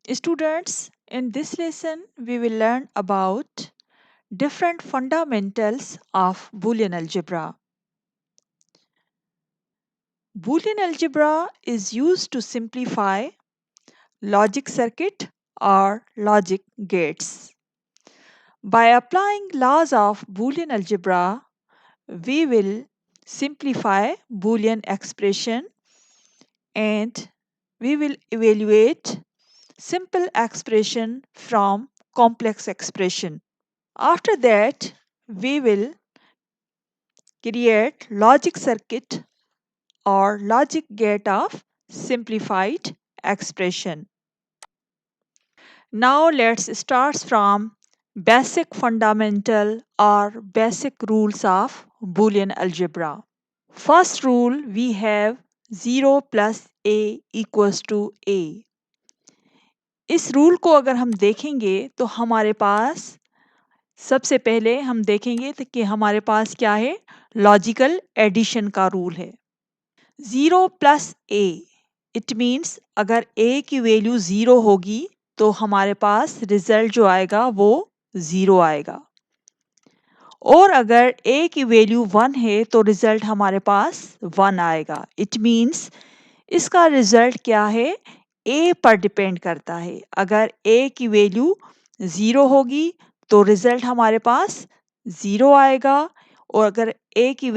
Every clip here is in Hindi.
Students, in this lesson, we will learn about different fundamentals of Boolean algebra. Boolean algebra is used to simplify logic circuit or logic gates. By applying laws of Boolean algebra, we will simplify Boolean expression and we will evaluate simple expression from complex expression. After that, we will create logic circuit or logic gate of simplified expression. Now let's start from basic fundamental or basic rules of Boolean algebra. First rule we have 0 plus a equals to a. इस रूल को अगर हम देखेंगे तो हमारे पास सबसे पहले हम देखेंगे तो कि हमारे पास क्या है, लॉजिकल एडिशन का रूल है 0 प्लस ए। इट मीन्स अगर ए की वैल्यू 0 होगी तो हमारे पास रिजल्ट जो आएगा वो 0 आएगा, और अगर ए की वैल्यू 1 है तो रिजल्ट हमारे पास 1 आएगा। इट मीन्स इसका रिजल्ट क्या है, ए पर डिपेंड करता है। अगर ए की वैल्यू 0 होगी तो रिजल्ट हमारे पास 0 आएगा, और अगर ए की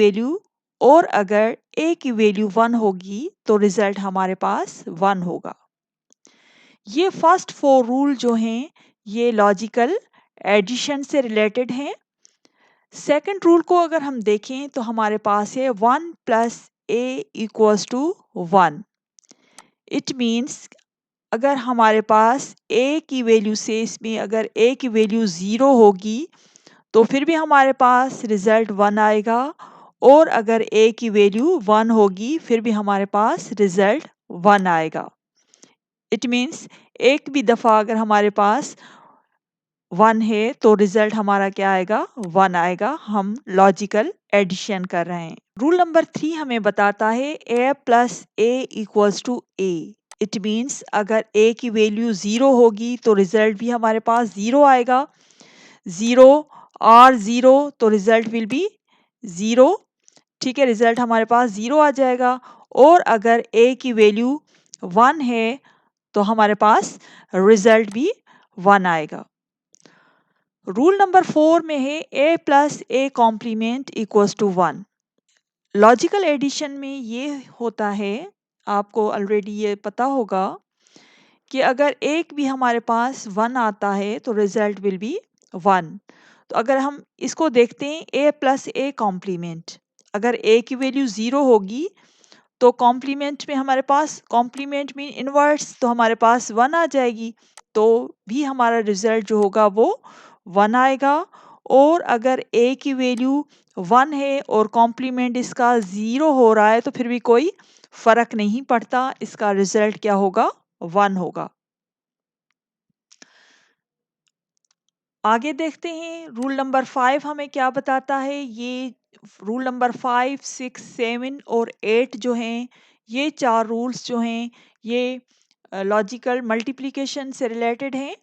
वैल्यू 1 होगी तो रिजल्ट हमारे पास 1 होगा। ये फर्स्ट 4 रूल जो हैं ये लॉजिकल एडिशन से रिलेटेड हैं। सेकंड रूल को अगर हम देखें तो हमारे पास है 1 plus A equals to 1। It means अगर हमारे पास ए की वैल्यू से इसमें अगर ए की वैल्यू 0 होगी तो फिर भी हमारे पास रिजल्ट 1 आएगा, और अगर ए की वैल्यू 1 होगी फिर भी हमारे पास रिजल्ट 1 आएगा। इट मीन्स एक भी दफ़ा अगर हमारे पास 1 है तो रिजल्ट हमारा क्या आएगा, 1 आएगा। हम लॉजिकल एडिशन कर रहे हैं। रूल नंबर 3 हमें बताता है A plus A equals to A. It means अगर ए की वैल्यू 0 होगी तो रिजल्ट भी हमारे पास 0 आएगा। 0 और 0 तो रिजल्ट विल बी 0। ठीक है, रिजल्ट हमारे पास 0 आ जाएगा, और अगर ए की वैल्यू 1 है तो हमारे पास रिजल्ट भी 1 आएगा। रूल नंबर 4 में है A plus A complement equals to 1। Logical addition में ये होता है, आपको ऑलरेडी ये पता होगा कि अगर एक भी हमारे पास 1 आता है तो रिजल्ट विल बी 1। तो अगर हम इसको देखते हैं ए प्लस ए कॉम्प्लीमेंट, अगर ए की वैल्यू 0 होगी तो कॉम्प्लीमेंट में हमारे पास कॉम्प्लीमेंट मीन इनवर्स, तो हमारे पास 1 आ जाएगी, तो भी हमारा रिजल्ट जो होगा वो 1 आएगा। और अगर ए की वैल्यू 1 है और कॉम्प्लीमेंट इसका 0 हो रहा है तो फिर भी कोई फर्क नहीं पड़ता, इसका रिजल्ट क्या होगा, 1 होगा। आगे देखते हैं रूल नंबर 5 हमें क्या बताता है। ये रूल नंबर 5, 6, 7 और 8 जो हैं, ये 4 रूल्स जो हैं ये लॉजिकल मल्टीप्लिकेशन से रिलेटेड हैं।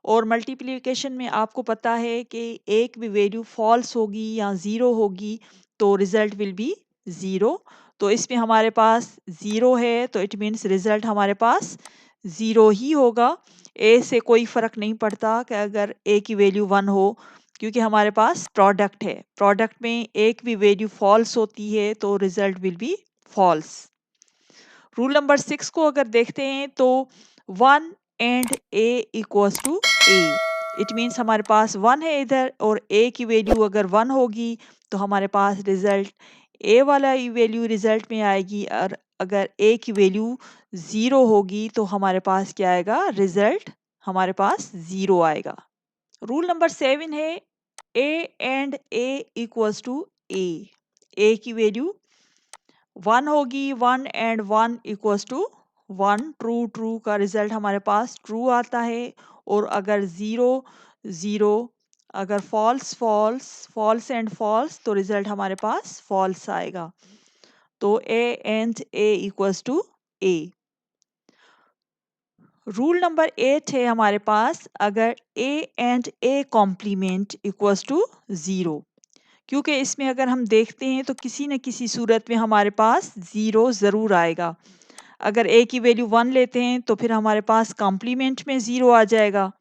और मल्टीप्लिकेशन में आपको पता है कि एक भी वैल्यू फॉल्स होगी या ज़ीरो होगी तो रिज़ल्ट विल बी ज़ीरो। तो इसमें हमारे पास ज़ीरो है तो इट मीन्स रिज़ल्ट हमारे पास ज़ीरो ही होगा। ए से कोई फ़र्क नहीं पड़ता कि अगर ए की वैल्यू 1 हो, क्योंकि हमारे पास प्रोडक्ट है। प्रोडक्ट में एक भी वैल्यू फॉल्स होती है तो result will be false. Rule number 6 को अगर देखते हैं तो 1 and A equals to A. It means हमारे पास 1 है इधर और ए की वैल्यू अगर 1 होगी तो हमारे पास रिजल्ट ए वाला वैल्यू रिजल्ट में आएगी, और अगर ए की वैल्यू 0 होगी तो हमारे पास क्या आएगा, रिजल्ट हमारे पास 0 आएगा। रूल नंबर 7 है A and A equals to A. A की वैल्यू 1 होगी, 1 and 1 equals to 1। True true का रिजल्ट हमारे पास ट्रू आता है, और अगर 0 0, अगर false false, false and false तो रिजल्ट हमारे पास फॉल्स आएगा। तो A and A equals to A. Rule number 8 है हमारे पास, अगर a and a complement equals to 0, क्योंकि इसमें अगर हम देखते हैं तो किसी न किसी सूरत में हमारे पास 0 ज़रूर आएगा। अगर a की वैल्यू 1 लेते हैं तो फिर हमारे पास कॉम्प्लीमेंट में 0 आ जाएगा,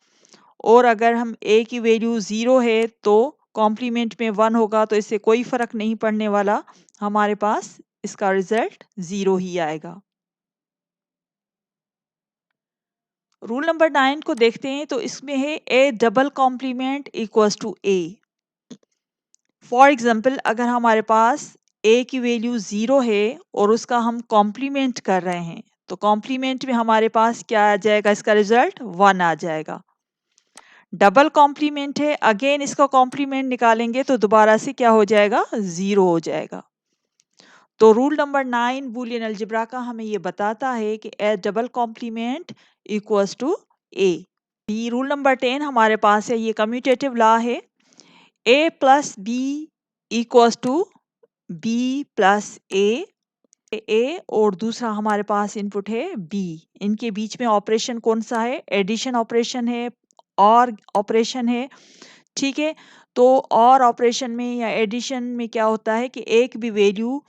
और अगर हम a की वैल्यू 0 है तो कॉम्प्लीमेंट में 1 होगा, तो इससे कोई फ़र्क नहीं पड़ने वाला, हमारे पास इसका रिज़ल्ट 0 ही आएगा। रूल नंबर 9 को देखते हैं तो इसमें है A double complement equals to A. For example, अगर हमारे पास ए की वैल्यू 0 है और उसका हम कॉम्प्लीमेंट कर रहे हैं, तो कॉम्प्लीमेंट में हमारे पास क्या आ जाएगा, इसका रिजल्ट 1 आ जाएगा। डबल कॉम्प्लीमेंट है, अगेन इसका कॉम्प्लीमेंट निकालेंगे तो दोबारा से क्या हो जाएगा, 0 हो जाएगा। तो रूल नंबर 9 बूलियन अलजेब्रा का हमें ये बताता है कि A double complement equals to A. ये रूल नंबर 10 हमारे पास है, ये कम्यूटेटिव लॉ है। A plus B equals to B plus A और दूसरा हमारे पास इनपुट है बी। इनके बीच में ऑपरेशन कौन सा है, एडिशन ऑपरेशन है, और ऑपरेशन है। ठीक है, तो और ऑपरेशन में या एडिशन में क्या होता है कि एक भी वैल्यू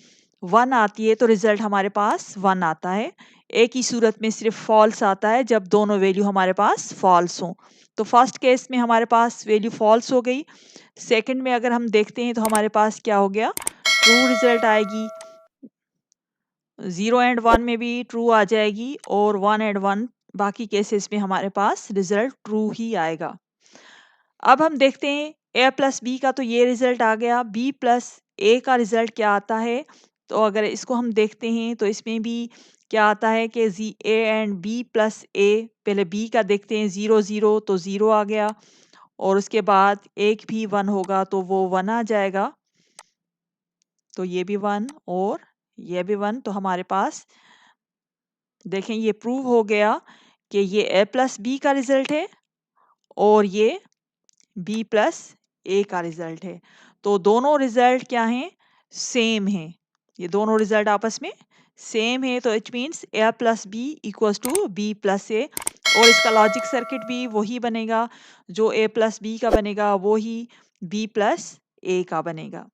1 आती है तो रिजल्ट हमारे पास 1 आता है। एक ही सूरत में सिर्फ फॉल्स आता है, जब दोनों वैल्यू हमारे पास फॉल्स हों। तो फर्स्ट केस में हमारे पास वैल्यू फॉल्स हो गई। सेकंड में अगर हम देखते हैं तो हमारे पास क्या हो गया, ट्रू रिजल्ट आएगी। 0 एंड 1 में भी ट्रू आ जाएगी, और 1 एंड 1 बाकी केसेस में हमारे पास रिजल्ट ट्रू ही आएगा। अब हम देखते हैं ए प्लस बी का, तो ये रिजल्ट आ गया। बी प्लस ए का रिजल्ट क्या आता है, तो अगर इसको हम देखते हैं तो इसमें भी क्या आता है कि ए एंड बी प्लस ए, पहले बी का देखते हैं, 0 0 तो 0 आ गया, और उसके बाद एक भी 1 होगा तो वो 1 आ जाएगा। तो ये भी 1 और ये भी 1, तो हमारे पास देखें ये प्रूव हो गया कि ये ए प्लस बी का रिजल्ट है और ये बी प्लस ए का रिजल्ट है। तो दोनों रिजल्ट क्या हैं, सेम है। ये दोनों रिजल्ट आपस में सेम है, तो it means A plus B equals to B plus A, और इसका लॉजिक सर्किट भी वही बनेगा, जो ए प्लस बी का बनेगा वो ही बी प्लस ए का बनेगा।